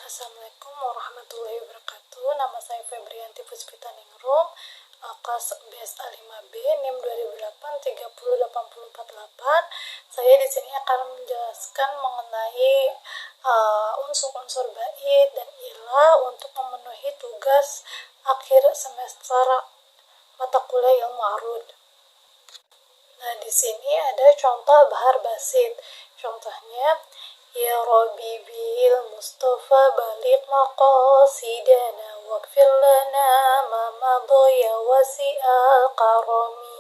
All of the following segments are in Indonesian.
Assalamualaikum warahmatullahi wabarakatuh. Nama saya Febrianti Puspita Ningrum, kelas BSA 5B, NIM 2008-308048. Saya di sini akan menjelaskan mengenai unsur-unsur bait dan ilah untuk memenuhi tugas akhir semester mata kuliah ilmu arud. Nah, di sini ada contoh bahar basit. Contohnya, ya Rabbi bil Mustafa balik maqasidana waghfir lana ma madaya wasi'al karami.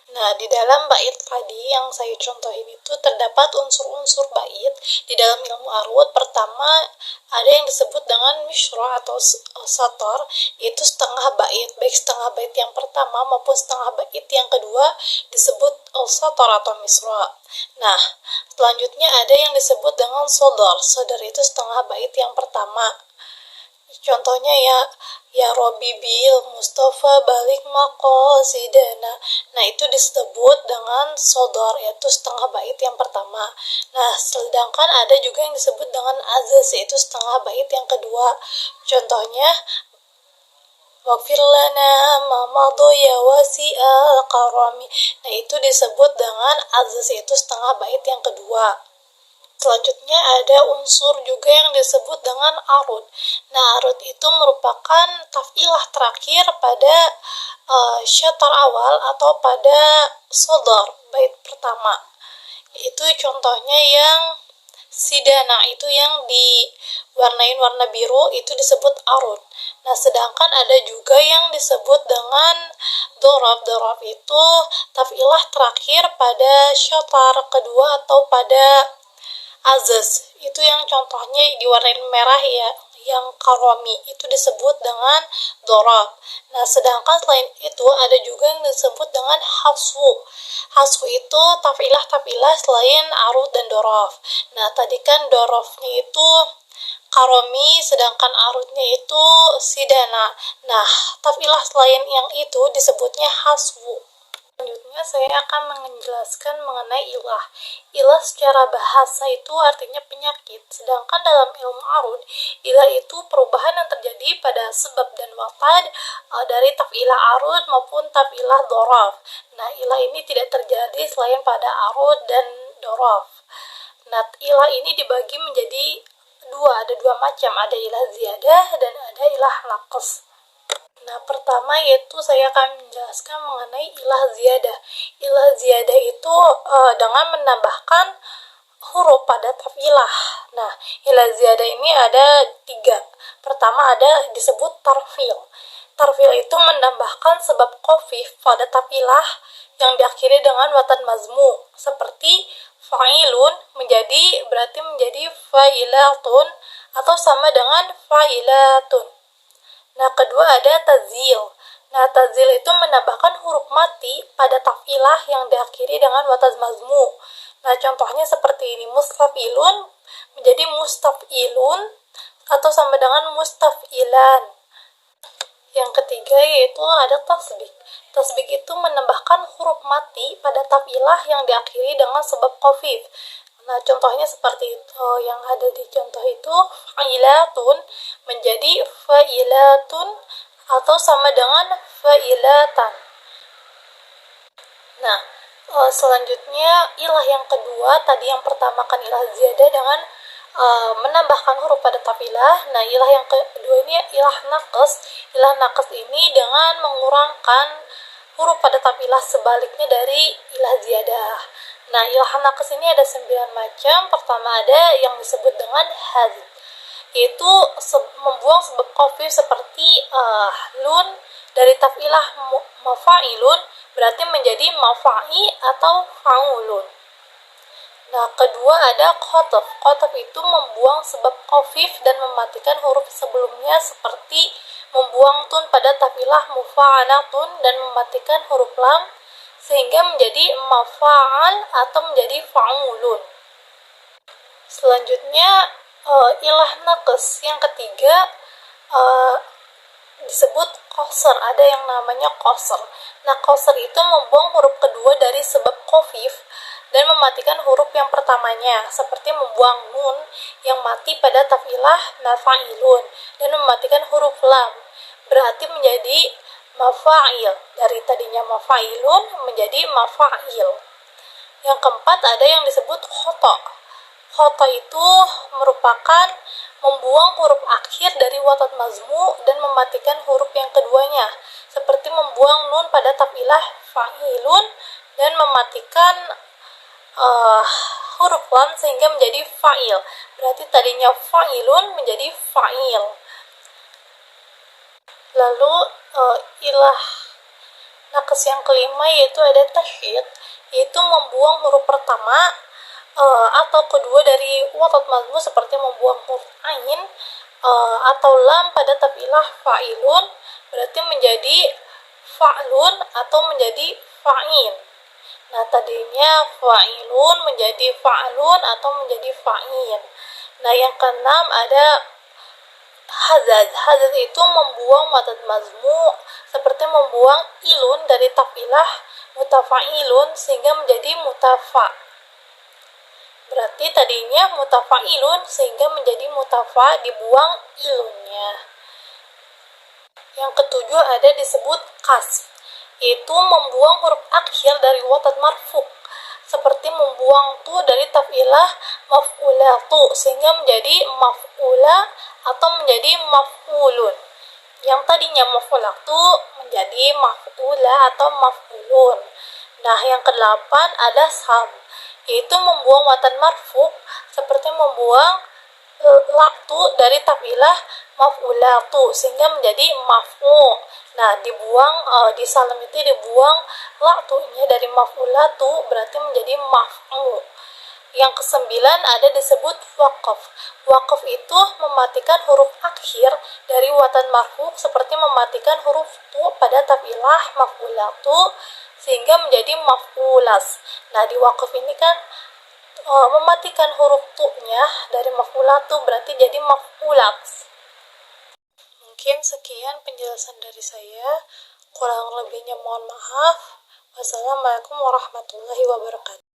Nah, di dalam bait tadi yang saya contohin itu terdapat unsur-unsur bait di dalam ilmu arud. Pertama, ada yang disebut dengan misra atau sator, itu setengah bait, baik setengah bait yang pertama maupun setengah bait yang kedua disebut sator atau misra. Nah, selanjutnya ada yang disebut dengan sodor. Sodor itu setengah bait yang pertama. Contohnya ya Rabbi bil Mustafa balik maqasidana. Nah, itu disebut dengan sodor, yaitu setengah bait yang pertama. Nah, sedangkan ada juga yang disebut dengan azaz, yaitu setengah bait yang kedua. Contohnya, waghfir lana ma madaya wasi'al karami. Nah, itu disebut dengan azaz, yaitu setengah bait yang kedua. Selanjutnya ada unsur juga yang disebut dengan arud. Nah, arud itu merupakan taf'ilah terakhir pada syatar awal atau pada sodor, bait pertama. Itu contohnya yang sidana, itu yang diwarnain warna biru, itu disebut arud. Nah, sedangkan ada juga yang disebut dengan dorob. Dorob itu taf'ilah terakhir pada syatar kedua atau pada azaz, itu yang contohnya diwarnain merah ya, yang karami, itu disebut dengan dorob. Nah, sedangkan selain itu ada juga yang disebut dengan hasfu. Hasfu itu tafilah selain arud dan dorob. Nah, tadi kan dorobnya itu karami, sedangkan arudnya itu sidana. Nah, tafilah selain yang itu disebutnya hasfu. Selanjutnya saya akan menjelaskan mengenai ilah. Ilah secara bahasa itu artinya penyakit, sedangkan dalam ilmu arud, ilah itu perubahan yang terjadi pada sebab dan wafat dari taf'ilah arud maupun taf'ilah dorof. Nah, ilah ini tidak terjadi selain pada arud dan dorof. Nah, ilah ini dibagi menjadi ada dua macam, ada ilah ziyadah dan ada ilah naqs. Nah, pertama yaitu saya akan menjelaskan mengenai ilah ziyadah. Ilah ziyadah itu dengan menambahkan huruf pada taf'ilah. Nah, ilah ziyadah ini ada 3. Pertama ada disebut tarfil. Tarfil itu menambahkan sebab khafif pada taf'ilah yang diakhiri dengan watan mazmu, seperti fa'ilun berarti menjadi fa'ilatun atau sama dengan fa'ilatun. Nah, kedua ada tazil. Nah, tazil itu menambahkan huruf mati pada taf'ilah yang diakhiri dengan wataz mazmu. Nah, contohnya seperti ini, mustaf'ilun menjadi mustaf'ilun atau sama dengan mustaf'ilan. Yang ketiga yaitu ada tasbik. Tasbik itu menambahkan huruf mati pada taf'ilah yang diakhiri dengan sebab khafif. Nah, contohnya seperti itu, yang ada di contoh itu fa'ilatun menjadi fa'ilatun atau sama dengan fa'ilatan. Nah, selanjutnya ilah yang kedua, tadi yang pertama kan ilah ziyadah dengan menambahkan huruf pada taf'ilah. Nah, ilah yang kedua ini ilah naqs. Ilah naqs ini dengan mengurangkan huruf pada taf'ilah sebaliknya dari ilah ziyadah. Nah, ilah naqs ini ada 9 macam. Pertama ada yang disebut dengan hadz, yaitu membuang sebab khafif seperti lun dari taf'ilah mafa'ilun berarti menjadi mafa'i atau fa'ulun. Nah, kedua ada qataf. Qataf itu membuang sebab khafif dan mematikan huruf sebelumnya seperti membuang tun pada taf'ilah mufa'alatun dan mematikan huruf lam sehingga menjadi mafa'al atau menjadi fa'ulun. Selanjutnya ilah naqs yang ketiga disebut qasr. Ada yang namanya qasr. Nah, qasr itu membuang huruf kedua dari sebab khafif dan mematikan huruf yang pertamanya, seperti membuang nun yang mati pada tafilah mafa'ilun dan mematikan huruf lam, berarti menjadi mafa'il, dari tadinya mafa'ilun menjadi mafa'il. Yang keempat ada yang disebut khoto. Khoto itu merupakan membuang huruf akhir dari watat mazmu dan mematikan huruf yang keduanya, seperti membuang nun pada tafilah fa'ilun dan mematikan huruf lam sehingga menjadi fa'il, berarti tadinya fa'ilun menjadi fa'il. Lalu ilah nakes yang kelima yaitu ada tasydid, yaitu membuang huruf pertama atau kedua dari watat mazmu, seperti membuang huruf ain atau lam pada tafilah fa'ilun, berarti menjadi fa'lun atau menjadi fa'in. Nah, tadinya fa'ilun menjadi fa'lun atau menjadi fa'in. Nah, yang keenam ada hazaz. Hazaz itu membuang watat mazmu, seperti membuang ilun dari tafilah mutafa'ilun sehingga menjadi mutafa. Berarti tadinya mutafa'ilun sehingga menjadi mutafa, dibuang ilunnya. Yang ketujuh ada disebut kasf, yaitu membuang huruf akhir dari watat marfu, seperti membuang tu dari tafilah maf'ulatu sehingga menjadi maf'ula atau menjadi maf'ulun. Yang tadinya maf'ulatu menjadi maf'ula atau maf'ulun. Nah, yang kedelapan ada sam, yaitu membuang watat marfu, seperti membuang laktu dari tafilah maf'ulatu sehingga menjadi maf'u. Nah, dibuang di salam itu dibuang laktunya dari maf'ulatu, berarti menjadi maf'u. Yang kesembilan ada disebut waqaf. Waqaf itu mematikan huruf akhir dari watan marfu, seperti mematikan huruf tu pada tafilah maf'ulatu sehingga menjadi maf'ulas. Nah, di waqaf ini kan mematikan huruf tu-nya dari maf'ulatu, berarti jadi maf'ulat. Mungkin sekian penjelasan dari saya, kurang lebihnya mohon maaf. Wassalamualaikum warahmatullahi wabarakatuh.